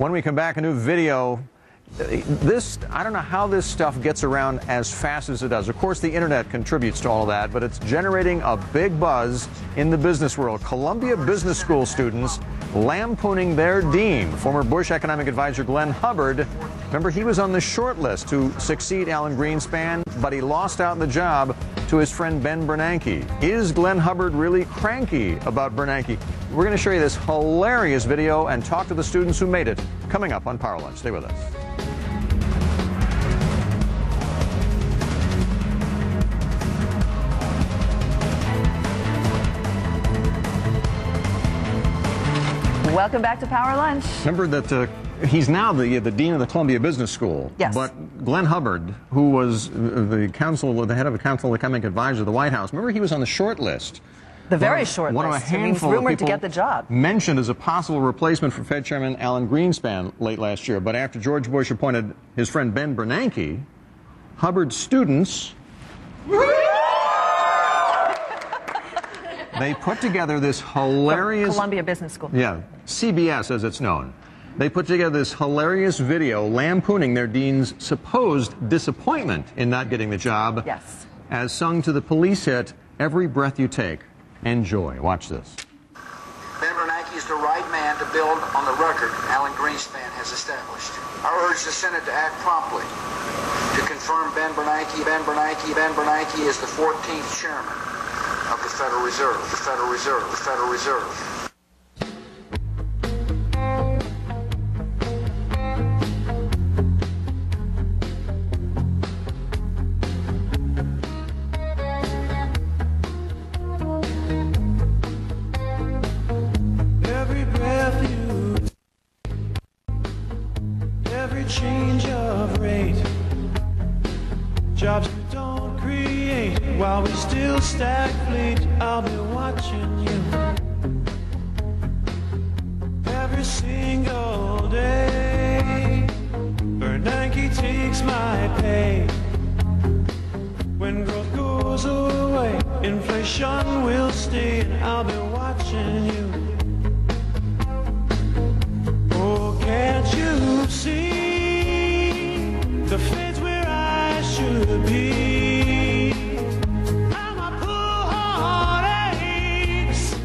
When we come back, a new video. I don't know how this stuff gets around as fast as it does. Of course, the internet contributes to all of that, but it's generating a big buzz in the business world. Columbia Business School students lampooning their dean, former Bush economic advisor Glenn Hubbard. Remember, he was on the short list to succeed Alan Greenspan, but he lost out the job to his friend Ben Bernanke. Is Glenn Hubbard really cranky about Bernanke? We're going to show you this hilarious video and talk to the students who made it, coming up on Power Lunch. Stay with us. Welcome back to Power Lunch. Remember that he's now the dean of the Columbia Business School. Yes. But Glenn Hubbard, who was the head of the Council of Economic Advisors of the White House, remember he was on the short list. The very short list. One of a handful rumored of people to get the job. Mentioned as a possible replacement for Fed Chairman Alan Greenspan late last year. But after George Bush appointed his friend Ben Bernanke, Hubbard's students they put together this hilarious... Columbia Business School. Yeah, CBS as it's known. They put together this hilarious video lampooning their dean's supposed disappointment in not getting the job. Yes. As sung to the police hit, "Every Breath You Take." Enjoy. Watch this. Ben Bernanke is the right man to build on the record Alan Greenspan has established. I urge the Senate to act promptly to confirm Ben Bernanke is the 14th chairman of the Federal Reserve, the Federal Reserve, the Federal Reserve. Every breath you take, every change of rate, jobs you don't create while we still stagflate. I'll be watching you every single day. Bernanke takes my pay. When growth goes away, inflation will stay, and I'll be watching you. Oh, can't you see the fence where I should be? How my poor heart aches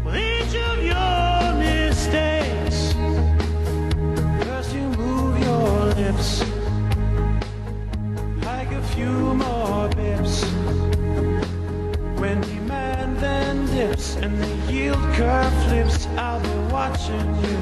with each of your mistakes. First you move your lips like a few more bits. When demand then dips and the yield curve flips, I'll be watching you.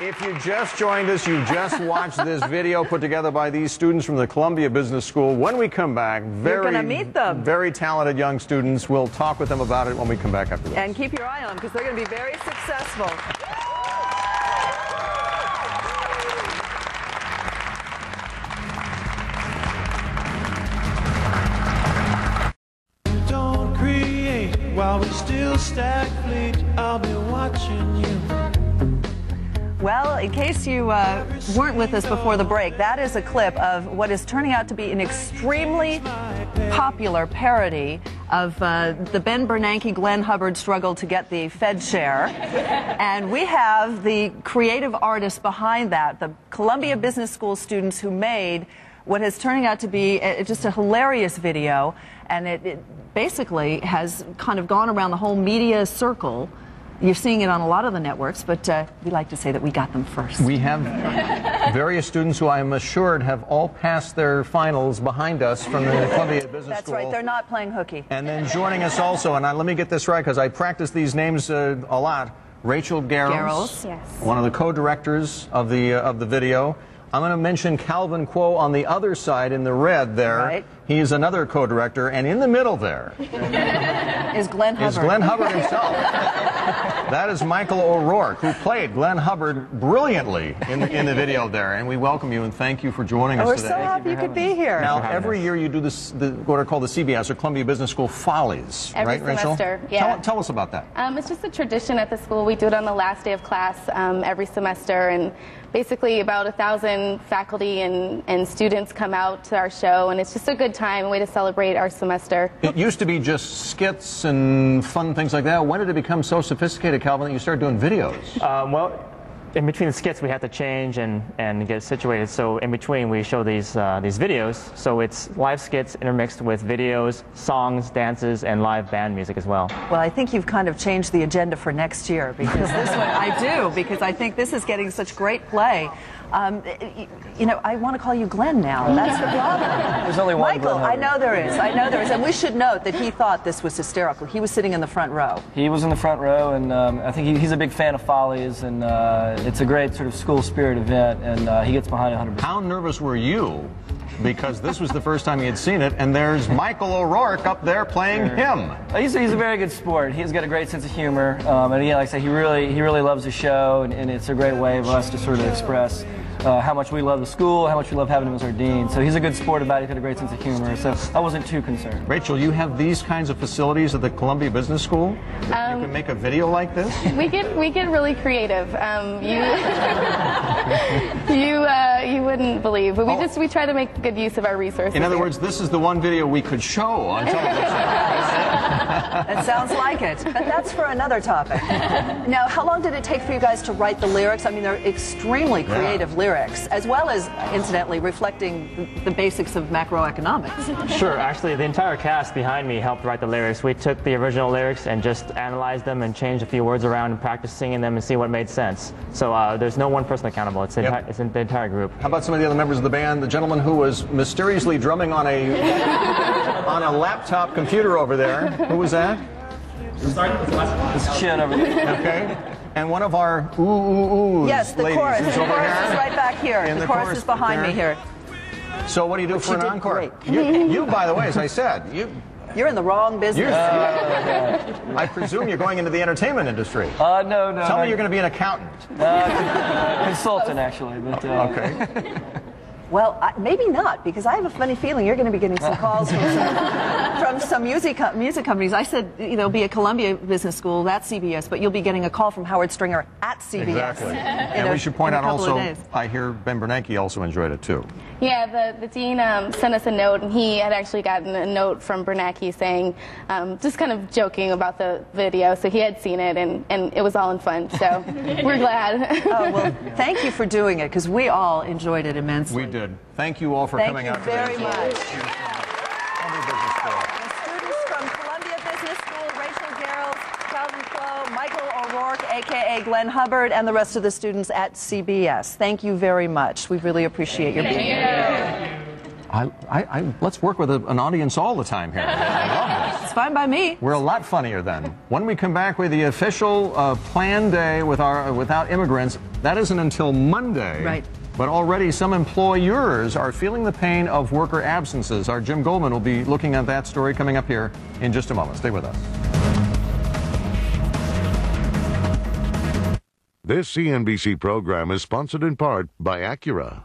If you just joined us, you just watched this video put together by these students from the Columbia Business School. When we come back, You're gonna meet them. Very talented young students. We'll talk with them about it when we come back after this. And keep your eye on them because they're going to be very successful. Don't create while we still stagflate. I'll be watching you. Well, in case you weren't with us before the break, that is a clip of what is turning out to be an extremely popular parody of the Ben Bernanke-Glenn Hubbard struggle to get the Fed share. And we have the creative artists behind that, the Columbia Business School students who made what is turning out to be just a hilarious video. And it basically has kind of gone around the whole media circle. You're seeing it on a lot of the networks, but we like to say that we got them first. We have various students who I am assured have all passed their finals behind us from the Columbia Business School. That's right, they're not playing hooky. And then joining us also, and let me get this right because I practice these names a lot, Rachel Garrels, Yes. one of the co-directors of the video. I'm going to mention Calvin Kuo on the other side in the red there. Right. He's another co-director, and in the middle there Is Glenn Hubbard. is Glenn Hubbard himself. That is Michael O'Rourke, who played Glenn Hubbard brilliantly in the video there. And we welcome you and thank you for joining us We're today. so happy you could be here. Now, every year you do this, what are called the CBS or Columbia Business School Follies, Every right, Rachel? semester, yeah. Tell us about that. It's just a tradition at the school. We do it on the last day of class every semester, and basically about 1,000 faculty and students come out to our show, and it's just a good time, a way to celebrate our semester. It used to be just skits and fun things like that. When did it become so sophisticated, Calvin, that you started doing videos? Well, in between the skits, we had to change and get situated. So in between, we show these videos. So it's live skits intermixed with videos, songs, dances, and live band music as well. Well, I think you've kind of changed the agenda for next year because this one, I do, because I think this is getting such great play. You know, I want to call you Glenn now. That's the problem. There's only one Michael, Glenn I Hubbard. know there is. I know there is. And we should note that he thought this was hysterical. He was sitting in the front row. He was in the front row, and I think he's a big fan of Follies, and it's a great sort of school spirit event, and he gets behind it 100%. How nervous were you? Because this was the first time he had seen it, and there's Michael O'Rourke up there playing him. He's a very good sport. He's got a great sense of humor, and yeah, like I say, he really loves the show, and it's a great way of us to sort of express how much we love the school, how much we love having him as our dean. So he's a good sport about it. He's got a great sense of humor. So I wasn't too concerned. Rachel, you have these kinds of facilities at the Columbia Business School? You can make a video like this? We get really creative. You wouldn't believe, but we try to make good use of our resources. In other here. words, this is the one video we could show on television. It sounds like it. But that's for another topic. Now, how long did it take for you guys to write the lyrics? I mean, they're extremely creative lyrics, as well as, incidentally, reflecting the basics of macroeconomics. Sure, actually, the entire cast behind me helped write the lyrics. We took the original lyrics and just analyzed them and changed a few words around and practiced singing them and see what made sense. So there's no one person accountable. It's it's the entire group. How about some of the other members of the band? The gentleman who was mysteriously drumming on a laptop computer over there. Who was that? This chin over there. Okay. And one of our ooh Yes, the ladies chorus. is The over chorus here. is right back here. In The the chorus chorus is behind there. me here. So what do you do for you an did encore? great. You, by the way, as I said, You're in the wrong business. I presume you're going into the entertainment industry. No. Tell me you're going to be an accountant. Consultant, actually. But, Okay. Well, maybe not, because I have a funny feeling you're going to be getting some calls from some music companies. I said, you know, be a Columbia Business School, that's CBS, but you'll be getting a call from Howard Stringer at CBS. Exactly. And we should point out also, I hear Ben Bernanke also enjoyed it too. Yeah, the dean sent us a note, and he had actually gotten a note from Bernanke saying, just kind of joking about the video. So he had seen it, and it was all in fun. So we're glad. Oh, well, thank you for doing it, because we all enjoyed it immensely. We did. Thank you all for coming out today. Thank you very much. Columbia Business School. The students from Columbia Business School, Rachel Garrels, Calvin Kuo, Michael O'Rourke, a.k.a. Glenn Hubbard, and the rest of the students at CBS. Thank you very much. We really appreciate your being here. Let's work with an audience all the time here. I love this. It's fine by me. We're a lot funnier then. When we come back with the official planned day without immigrants, that isn't until Monday. Right. But already some employers are feeling the pain of worker absences. Our Jim Goldman will be looking at that story coming up here in just a moment. Stay with us. This CNBC program is sponsored in part by Acura.